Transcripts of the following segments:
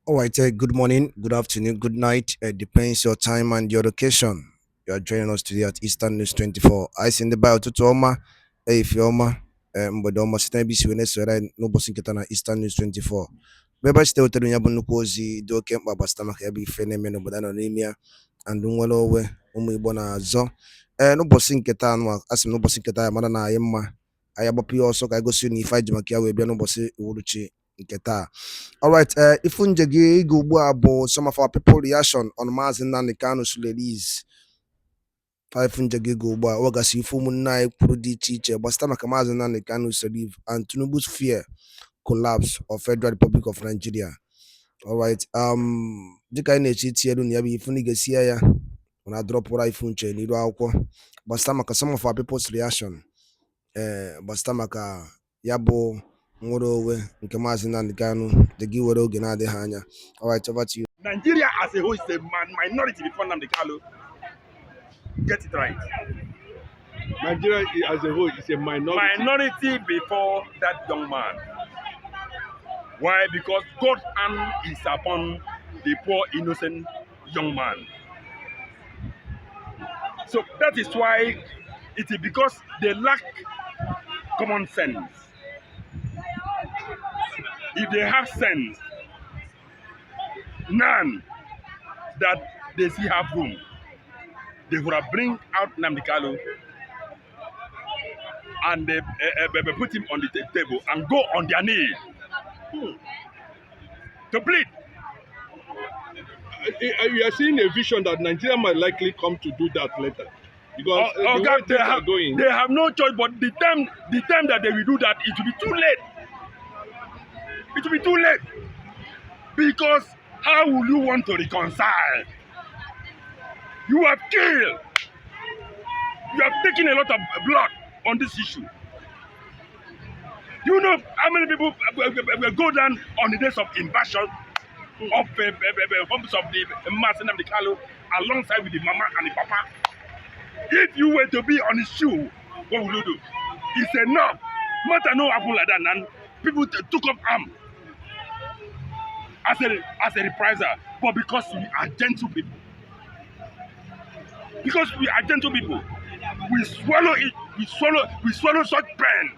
All right, good morning, good afternoon, good night. It depends your time and your location. You are joining us today at Eastern News 24. I send the bio to Oma. Hey, if you're Oma, but almost never see when it's right. No bossing ketana Eastern News 24. Beba still telling you about Nukozi, do Kempa Bastama, every phenomenon, but anemia and Dumwalo, Umibona Zo. No bossing ketan, as no bossing ketan, Madana Yemma. I have a pure also. I go soon if I Jamakia will be no bossy Uruchi Keta. All right, if unjagi go abo some of our people reaction on Mazin Nnamdi Kanu's release. Five unjagi go bo wagasi fumu nai prudi chiche but stomach Mazin Nnamdi Kanu's relief and Tinubu's fear collapse of Federal Republic of Nigeria. All right, dika ina chiti yedu ni yabi ifuni gesia ya when I drop what I funche ni do akwo but stomach some of our people's reaction but stomach yabo nwere onwe nke Maazị Nnamdi Kanu the gi were oge na-adịghị anya. All right, over to you. Nigeria as a whole is a minority before Nnamdi Kanu. Get it right. Nigeria as a whole is a minority. Minority before that young man. Why? Because God's hand is upon the poor innocent young man. So that is why it is because they lack common sense. If they have sense, none that they see have room, they would have bring out Nnamdi Kanu and they put him on the table and go on their knees to plead. We are seeing a vision that Nigeria might likely come to do that later. Because the way God, things are going. they have no choice, but the time that they will do that, it will be too late. It will be too late. Because how will you want to reconcile? You have killed. You have taken a lot of blood on this issue. You know how many people will go down on the days of invasion of homes of the Master Nnamdi Kanu alongside with the mama and the papa? If you were to be on his shoe, what will you do? He said, no, matter no happen like that, and people took up arm as a reprisal. But because we are gentle people, we swallow it, we swallow such pain.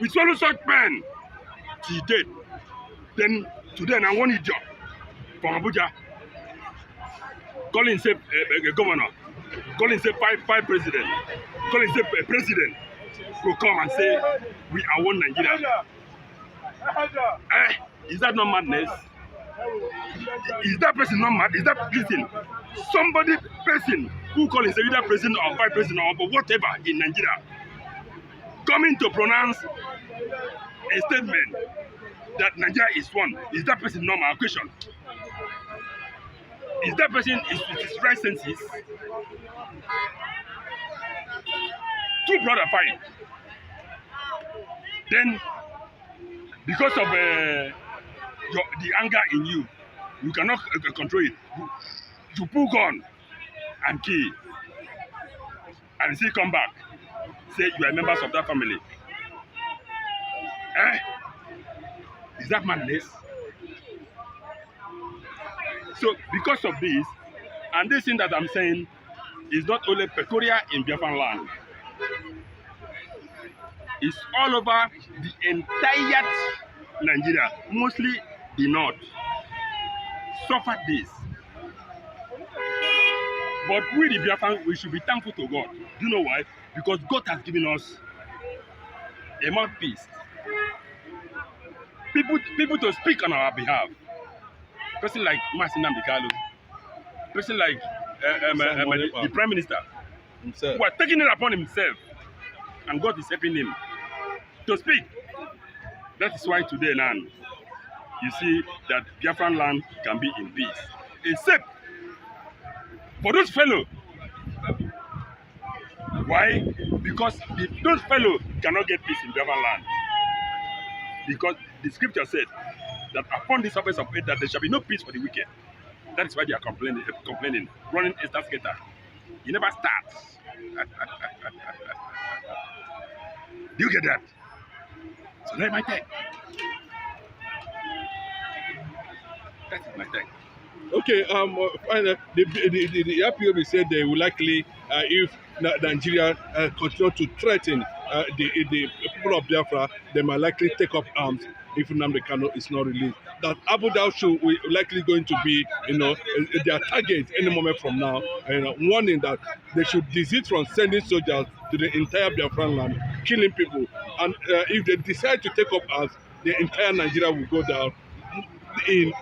We swallow such pain till date. Then today, I want a job from Abuja. Calling say governor, calling say five president, calling say president will come and say we are one Nigeria. Is that not madness? Is that person not mad? Is that listen? Somebody person who calling say either president or vice president or whatever in Nigeria coming to pronounce a statement that Nigeria is one. Is that person normal? Question. Is that person is with his right senses? Two brothers fight. Then, because of the anger in you, you cannot control it. You pull gun and kill, and still come back. Say you are members of that family. Is that madness? So because of this, and this thing that I'm saying is not only peculiar in Biafran land, it's all over the entire Nigeria, mostly the north, suffered this. But we the Biafran, we should be thankful to God. Do you know why? Because God has given us a mouthpiece. People to speak on our behalf. Person like Maazị Nnamdi Kanu, person like the Prime Minister, himself, who are taking it upon himself, and God is helping him to speak. That is why today, now, you see that Biafran land can be in peace. Except for those fellows. Why? Because those fellows cannot get peace in Biafran land. Because the scripture said that upon the surface of it that there shall be no peace for the wicked. That is why they are complaining, running a start skater. He never starts. Do you get that? So let my take. That is my take. Okay, the IPOB said they will likely, if Nigeria continue to threaten the people of Biafra, they might likely take up arms if Nnamdi Kanu is not released. That Abu Dhabi will likely going to be, their target any moment from now, warning that they should desist from sending soldiers to the entire Biafran land, killing people. And if they decide to take up arms, the entire Nigeria will go down in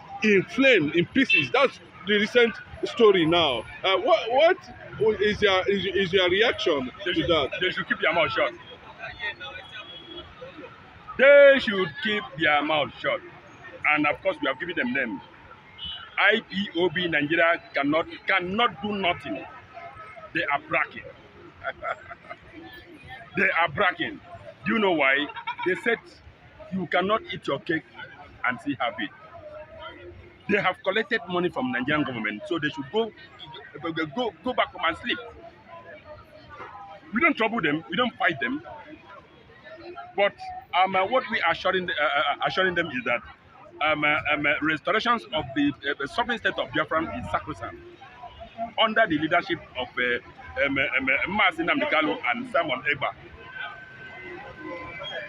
flame, in pieces. That's the recent story now. What is your reaction to that? They should keep their mouth shut. They should keep their mouth shut. And of course, we have given them names. IPOB Nigeria cannot do nothing. They are bragging. They are bragging. Do you know why? They said you cannot eat your cake and still have it. They have collected money from Nigerian government, so they should go back home and sleep. We don't trouble them, we don't fight them. But what we are assuring them is that restorations of the sovereign state of Biafra is sacrosanct under the leadership of Nnamdi Kanu and Simon Ekpa.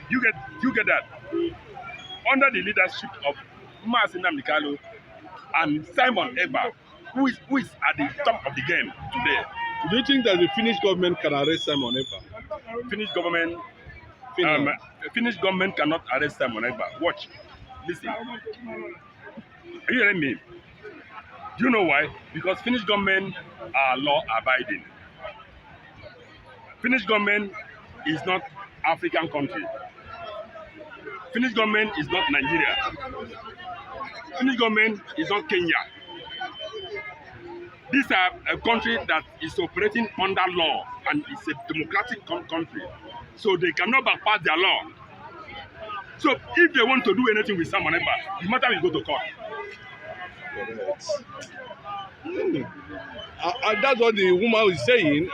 You get that? Under the leadership of Nnamdi Kanu and Simon Ekpa, who is at the top of the game today. Do you think that the Finnish government can arrest Simon Ekpa? Finnish government cannot arrest Simon Ekpa. Watch. Listen. Are you hearing me? Do you know why? Because Finnish government are law-abiding. Finnish government is not African country. Finnish government is not Nigeria. Finnish government is not Kenya. These are a country that is operating under law and it's a democratic country. So they cannot bypass their law. So if they want to do anything with Simon Ekpa, the matter will go to court. That's what the woman was saying.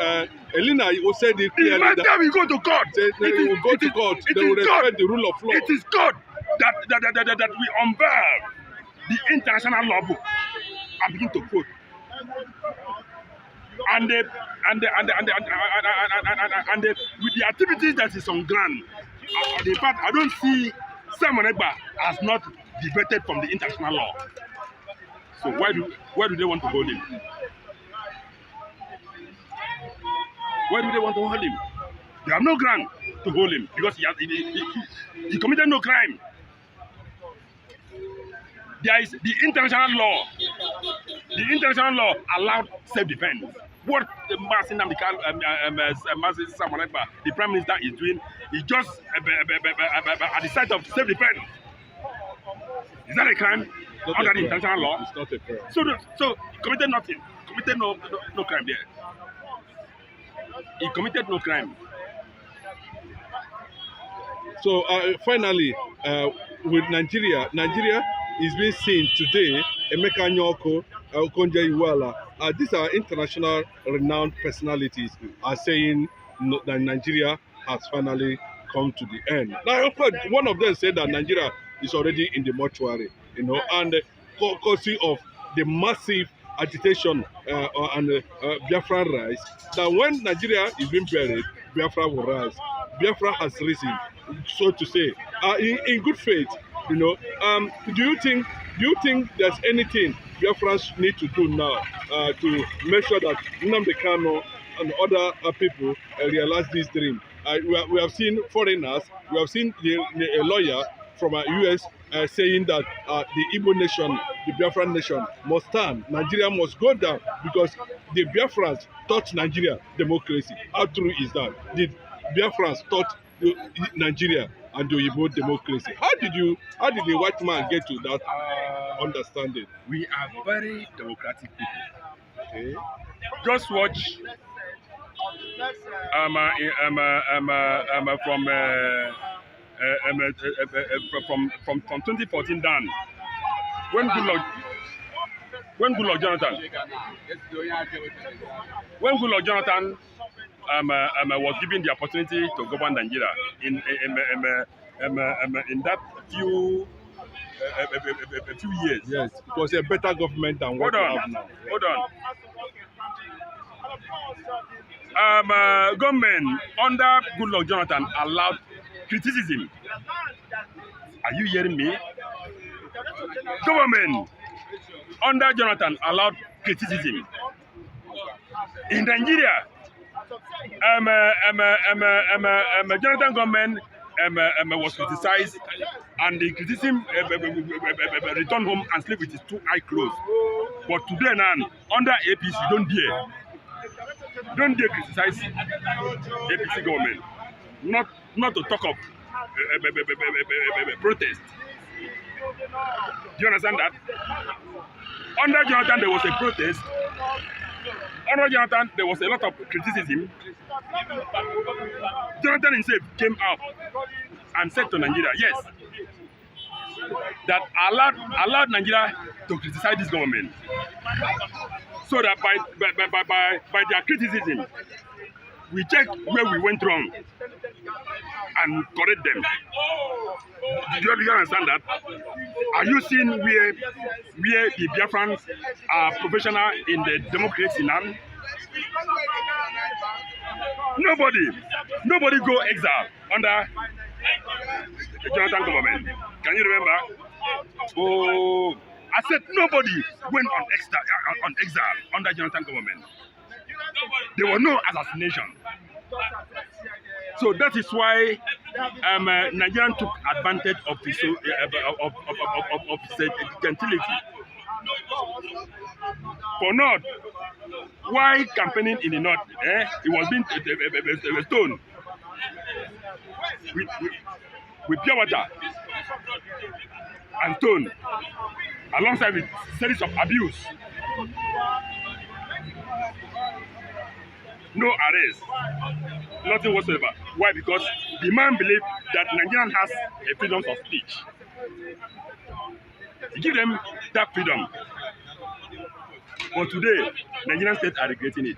Elena said it clearly. The matter will go to court. They will go to court. They will respect the rule of law. It is God that we unveil the international law book and begin to quote. And with the activities that is on ground, in fact, I don't see Simon Ekpa as not debated from the international law. So why do they want to hold him? Why do they want to hold him? They have no ground to hold him because he committed no crime. There is the international law. The international law allowed self-defense. What the Nnamdi Kanu, Simon Ekpa, the Prime Minister, is doing is just at the side of self-defense. Is that a crime under the international law? It's not a crime. So he committed nothing. Committed no crime there. He committed no crime. So finally, with Nigeria is being seen today. Emeka Nyoko, Okonjo Iweala, these are international renowned personalities are saying that Nigeria has finally come to the end. Now, of course, one of them said that Nigeria is already in the mortuary, and because of the massive agitation and Biafra rise, that when Nigeria is being buried, Biafra will rise. Biafra has risen, so to say, in good faith. Do you think there's anything Biafrans need to do now to make sure that Nnamdi Kanu and other people realize this dream? We have seen foreigners, we have seen a lawyer from the US saying that the Igbo nation, the Biafran nation must stand. Nigeria must go down because the Biafrans taught Nigeria democracy. How true is that? The Biafrans taught Nigeria and the Igbo democracy. How did the white man get to that understanding? We are very democratic people. Okay. Just watch from 2014 down, when Goodluck Jonathan was given the opportunity to govern Nigeria in that a few years. Yes, it was a better government than what Hold we on, have now. hold on. Government under Goodluck Jonathan allowed criticism. Are you hearing me? Government under Jonathan allowed criticism. In Nigeria, Jonathan government was criticized, and the criticism returned home and sleep with his two eyes closed. But today now, under APC, don't dare criticize APC government. Not to talk of protest. Do you understand that? Under Jonathan, there was a protest. Under Jonathan, there was a lot of criticism. Jonathan himself came out and said to Nigeria, yes, that allowed Nigeria to criticize this government. So that by their criticism, we check where we went wrong and correct them. Do you understand that? Are you seeing where the Biafrans are professional in the democracy now? Nobody go exile under the Jonathan government. Can you remember? Oh, I said nobody went on exile under Jonathan government. There was no assassination. So that is why Nigerian took advantage of his gentility. For North, why campaigning in the North? It was being stoned with pure water and stone, alongside with series of abuse. No arrest, nothing whatsoever. Why? Because the man believed that Nigerian has a freedom of speech. Give them that freedom. But today, Nigerian states are regretting it.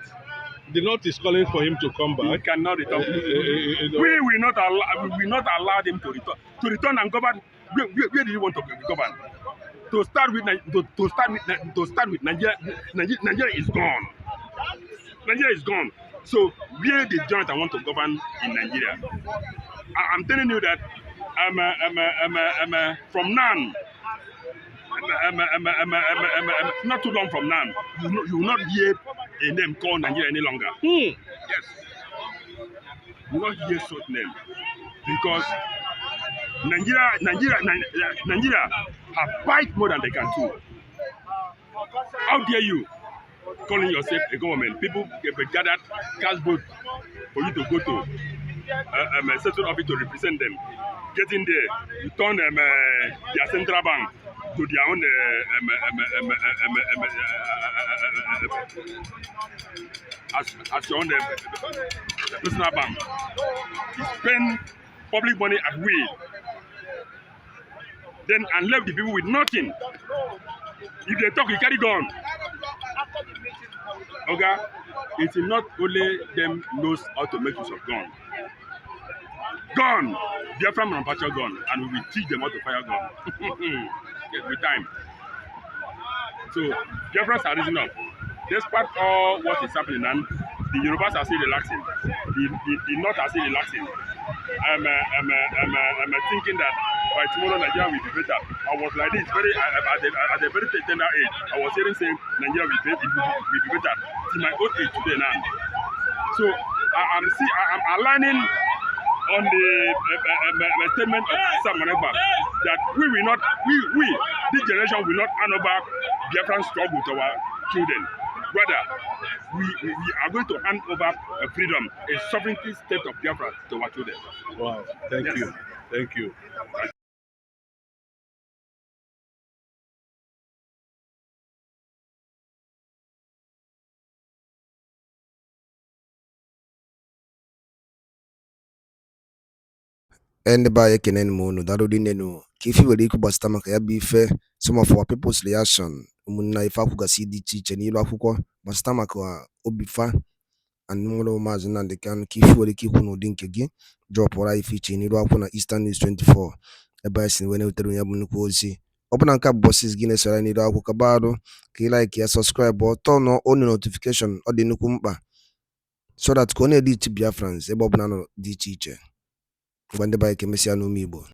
The North is calling for him to come He back. cannot return. We will not allow him to return. To return and govern. Where do you want to govern? To start with Nigeria. Nigeria is gone. Nigeria is gone. So where did Jonathan want to govern in Nigeria? I'm telling you that from now, not too long from now, you will not hear a name called Nigeria any longer. Yes. You will not hear such name. Because Nigeria have fight more than they can do. How dare you calling yourself a government? People get gathered, cast vote for you to go to a certain office to represent them. Get in there, you turn their central bank to their own as your own personal bank. You spend public money at will, then and left the people with nothing. If they talk, you carry gun. Okay, it's not only them knows how to make use of gun. Gun, Biafra manufacture gun, and we will teach them how to fire gun. Yes, with time. So Biafrans are rising up. Despite all what is happening, and the Yorubas are still relaxing. The North are still relaxing. I'm thinking that by tomorrow Nigeria will be better. I was like this at a very tender age. I was hearing saying Nigeria will be better. Till my old age today now. So I'm aligning on the statement of Sam Manegba that we this generation will not hand over Biafran struggle to our children. Rather, we are going to hand over freedom, a sovereignty state of Biafra to our children. Wow, thank you. Thank you. And by a kenen mono, that would know. Kifi will equal Bastamaka be fair. Some of our people's reaction. Muna if I could see the teacher, and you Bastamaka, Obifa, and Mono Mazin and the can Kifi will keep no dink again. Drop or I feature in Iraq on Eastern News 24. A bicycle when you tell me ọbụna nke a bụ bọsis gị na-esoro n'iru akwụkwọ kaba arụ ka ị like ya subscribe ọ tọọ nọ onu notification ọ dị nnukwu mkpa so that ka ọ na-edit Biafrans ebe ọbụla nọ dị iche iche ngwa ndị be anyị ka emesịa n'ume Igbo